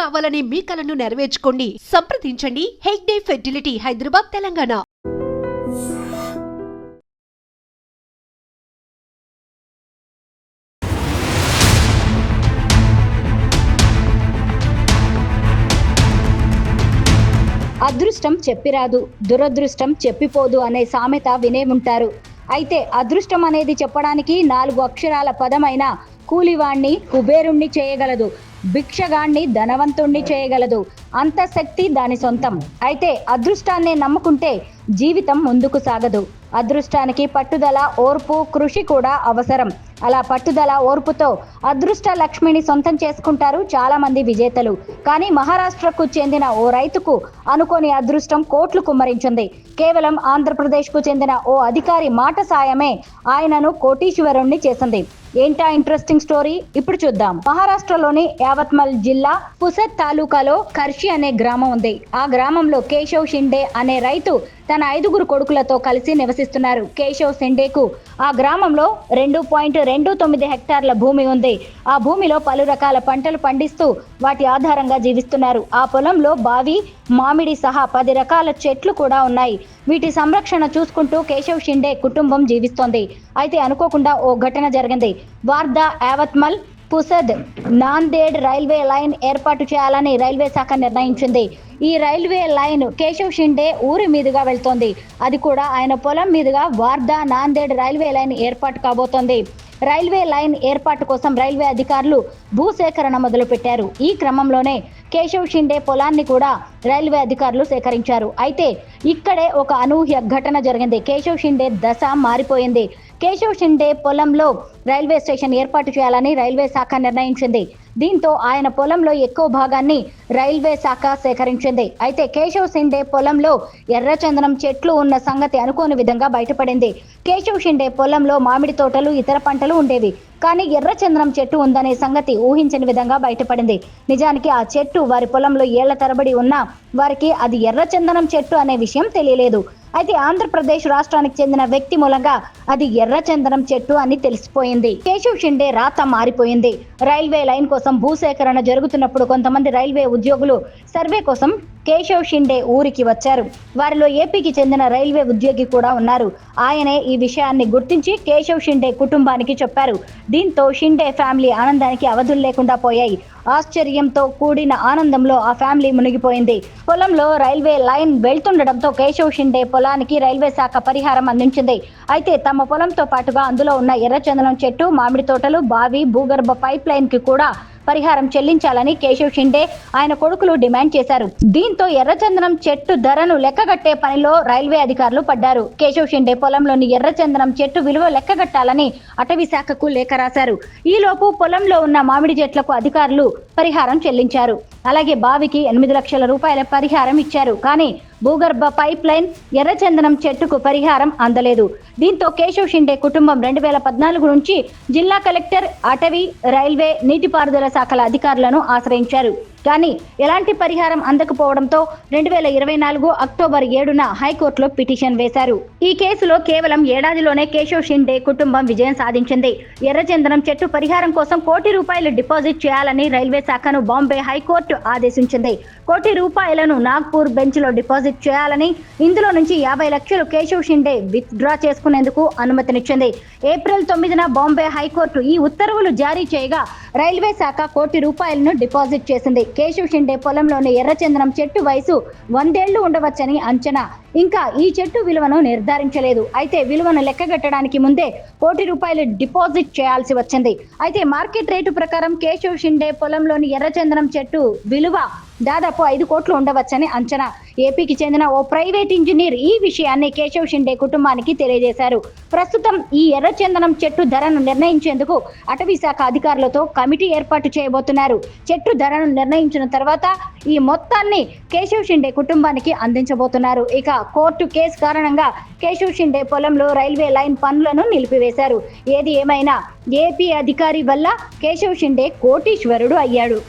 కావాలనే మీ కలను నెరవేర్చుకోండి. సంప్రదించండి హెగ్డే ఫెర్టిలిటీ, హైదరాబాద్, తెలంగాణ. అదృష్టం చెప్పిరాదు, దురదృష్టం చెప్పిపోదు అనే సామెత వినే ఉంటారు. అయితే అదృష్టం అనేది చెప్పడానికి 4 అక్షరాల పదమైన కూలివాణ్ణి కుబేరుణ్ణి చేయగలదు, భిక్షగాణ్ణి ధనవంతుణ్ణి చేయగలదు. అంత శక్తి దాని సొంతం. అయితే అదృష్టాన్ని నమ్ముకుంటే జీవితం ముందుకు సాగదు. అదృష్టానికి పట్టుదల, ఓర్పు, కృషి కూడా అవసరం. అలా పట్టుదల, ఓర్పుతో అదృష్ట లక్ష్మిని సొంతం చేసుకుంటారు చాలా మంది విజేతలు. కానీ మహారాష్ట్రకు చెందిన ఓ రైతుకు అనుకోని అదృష్టం కోట్లు కుమ్మరించింది. కేవలం ఆంధ్రప్రదేశ్కు చెందిన ఓ అధికారి మాట సాయమే ఆయనను కోటీశ్వరుణ్ణి చేసింది. ఏంటా ఇంట్రెస్టింగ్ స్టోరీ, ఇప్పుడు చూద్దాం. మహారాష్ట్రలోని యావత్మల్ జిల్లా పుసద్ తాలూకాలో కర్షి అనే గ్రామం ఉంది. ఆ గ్రామంలో కేశవ్ షిండే అనే రైతు తన 5 కొడుకులతో కలిసి నివసిస్తున్నారు. కేశవ్ షిండేకు ఆ గ్రామంలో 2.29 హెక్టార్ల భూమి ఉంది. ఆ భూమిలో పలు రకాల పంటలు పండిస్తూ వాటి ఆధారంగా జీవిస్తున్నారు. ఆ పొలంలో బావి, మామిడి సహా 10 రకాల చెట్లు కూడా ఉన్నాయి. వీటి సంరక్షణ చూసుకుంటూ కేశవ్ షిండే కుటుంబం జీవిస్తోంది. అయితే అనుకోకుండా ఓ ఘటన జరిగింది. వార్దా, యావత్మల్, పుసద్, నాందేడ్ రైల్వే లైన్ ఏర్పాటు చేయాలని రైల్వే శాఖ నిర్ణయించింది. ఈ రైల్వే లైన్ కేశవ్ షిండే ఊరి మీదుగా వెళ్తోంది. అది కూడా ఆయన పొలం మీదుగా వార్దా, నాందేడ్ రైల్వే లైన్ ఏర్పాటు కాబోతోంది. రైల్వే లైన్ ఏర్పాటు కోసం రైల్వే అధికారులు భూసేకరణ మొదలుపెట్టారు. ఈ క్రమంలోనే కేశవ్ షిండే పొలాన్ని కూడా రైల్వే అధికారులు సేకరించారు. అయితే ఇక్కడే ఒక అనూహ్య ఘటన జరిగింది. కేశవ్ షిండే దశ మారిపోయింది. కేశవ్ షిండే పొలంలో రైల్వే స్టేషన్ ఏర్పాటు చేయాలని రైల్వే శాఖ నిర్ణయించింది. దీంతో ఆయన పొలంలో ఎక్కువ భాగాన్ని రైల్వే శాఖ సేకరించింది. అయితే కేశవ్ షిండే పొలంలో ఎర్రచందనం చెట్లు ఉన్న సంగతి అనుకోని విధంగా బయటపడింది. కేశవ్ షిండే పొలంలో మామిడి తోటలు, ఇతర పంటలు ఉండేవి. కానీ ఎర్రచందనం చెట్టు ఉందనే సంగతి ఊహించని విధంగా బయటపడింది. నిజానికి ఆ చెట్టు వారి పొలంలో ఏళ్ల తరబడి ఉన్నా వారికి అది ఎర్రచందనం చెట్టు అనే విషయం తెలియలేదు. అయితే ఆంధ్రప్రదేశ్ రాష్ట్రానికి చెందిన వ్యక్తి మూలంగా అది ఎర్రచందనం చెట్టు అని తెలిసిపోయింది. కేశవ్ షిండే రాత మారిపోయింది. రైల్వే లైన్ కోసం భూసేకరణ జరుగుతున్నప్పుడు కొంతమంది రైల్వే ఉద్యోగులు సర్వే కోసం కేశవ్ షిండే ఊరికి వచ్చారు. వారిలో ఏపీకి చెందిన రైల్వే ఉద్యోగి కూడా ఉన్నారు. ఆయనే ఈ విషయాన్ని గుర్తించి కేశవ్ షిండే కుటుంబానికి చెప్పారు. దీంతో షిండే ఫ్యామిలీ ఆనందానికి అవధులు లేకుండా పోయాయి. ఆశ్చర్యంతో కూడిన ఆనందంలో ఆ ఫ్యామిలీ మునిగిపోయింది. పొలంలో రైల్వే లైన్ వెళ్తుండటంతో కేశవ్ షిండే పొలానికి రైల్వే శాఖ పరిహారం అందించింది. అయితే తమ పొలంతో పాటుగా అందులో ఉన్న ఎర్రచందనం చెట్టు, మామిడి తోటలు, బావి, భూగర్భ పైప్ లైన్ కి కూడా పరిహారం చెల్లించాలని కేశవ్ షిండే ఆయన కొడుకులు డిమాండ్ చేశారు. దీంతో ఎర్రచందనం చెట్టు ధరను లెక్కగట్టే పనిలో రైల్వే అధికారులు పడ్డారు. కేశవ్ షిండే పొలంలోని ఎర్రచందనం చెట్టు విలువ లెక్కగట్టాలని అటవీ శాఖకు లేఖ రాశారు. ఈలోపు పొలంలో ఉన్న మామిడి చెట్లకు అధికారులు పరిహారం చెల్లించారు. అలాగే బావికి 8 లక్షల రూపాయల పరిహారం ఇచ్చారు. కానీ భూగర్భ పైప్ లైన్, ఎర్రచందనం చెట్టుకు పరిహారం అందలేదు. దీంతో కేశవ్ షిండే కుటుంబం 2014 నుంచి జిల్లా కలెక్టర్, అటవీ, రైల్వే, నీటిపారుదల శాఖల అధికారులను ఆశ్రయించారు. కానీ ఎలాంటి పరిహారం అందకపోవడంతో 2024 అక్టోబర్ 7న హైకోర్టులో పిటిషన్ వేశారు. ఈ కేసులో కేవలం ఏడాదిలోనే కేశవ్ షిండే కుటుంబం విజయం సాధించింది. ఎర్రచందనం చెట్టు పరిహారం కోసం ₹1 కోటి డిపాజిట్ చేయాలని రైల్వే శాఖను బాంబే హైకోర్టు ఆదేశించింది. ₹1 కోటి నాగ్పూర్ బెంచ్ లో డిపాజిట్ చేయాలని, ఇందులో నుంచి 50 లక్షలు కేశవ్ షిండే విత్ డ్రా చేసుకునేందుకు అనుమతినిచ్చింది. ఏప్రిల్ 9న బాంబే హైకోర్టు ఈ ఉత్తర్వులు జారీ చేయగా రైల్వే శాఖ ₹1 కోటి డిపాజిట్ చేసింది. కేశవ్ షిండే పొలంలోని ఎర్రచందనం చెట్టు వయసు 100 ఏళ్లు ఉండవచ్చని అంచనా. ఇంకా ఈ చెట్టు విలువను నిర్ధారించలేదు. అయితే విలువను లెక్కగట్టడానికి ముందే ₹1 కోటి డిపాజిట్ చేయాల్సి వచ్చింది. అయితే మార్కెట్ రేటు ప్రకారం కేశవ్ షిండే పొలంలోని ఎర్రచందనం చెట్టు విలువ దాదాపు 5 కోట్లు ఉండవచ్చని అంచనా. ఏపీకి చెందిన ఓ ప్రైవేట్ ఇంజనీర్ ఈ విషయాన్ని కేశవ్ షిండే కుటుంబానికి తెలియజేశారు. ప్రస్తుతం ఈ ఎర్రచందనం చెట్టు ధరను నిర్ణయించేందుకు అటవీ శాఖ అధికారులతో కమిటీ ఏర్పాటు చేయబోతున్నారు. చెట్టు ధరను నిర్ణయించిన తర్వాత ఈ మొత్తాన్ని కేశవ్ షిండే కుటుంబానికి అందించబోతున్నారు. ఇక కోర్టు కేసు కారణంగా కేశవ్ షిండే పొలంలో రైల్వే లైన్ పనులను నిలిపివేశారు. ఏది ఏమైనా ఏపీ అధికారి వల్ల కేశవ్ షిండే కోటీశ్వరుడు అయ్యాడు.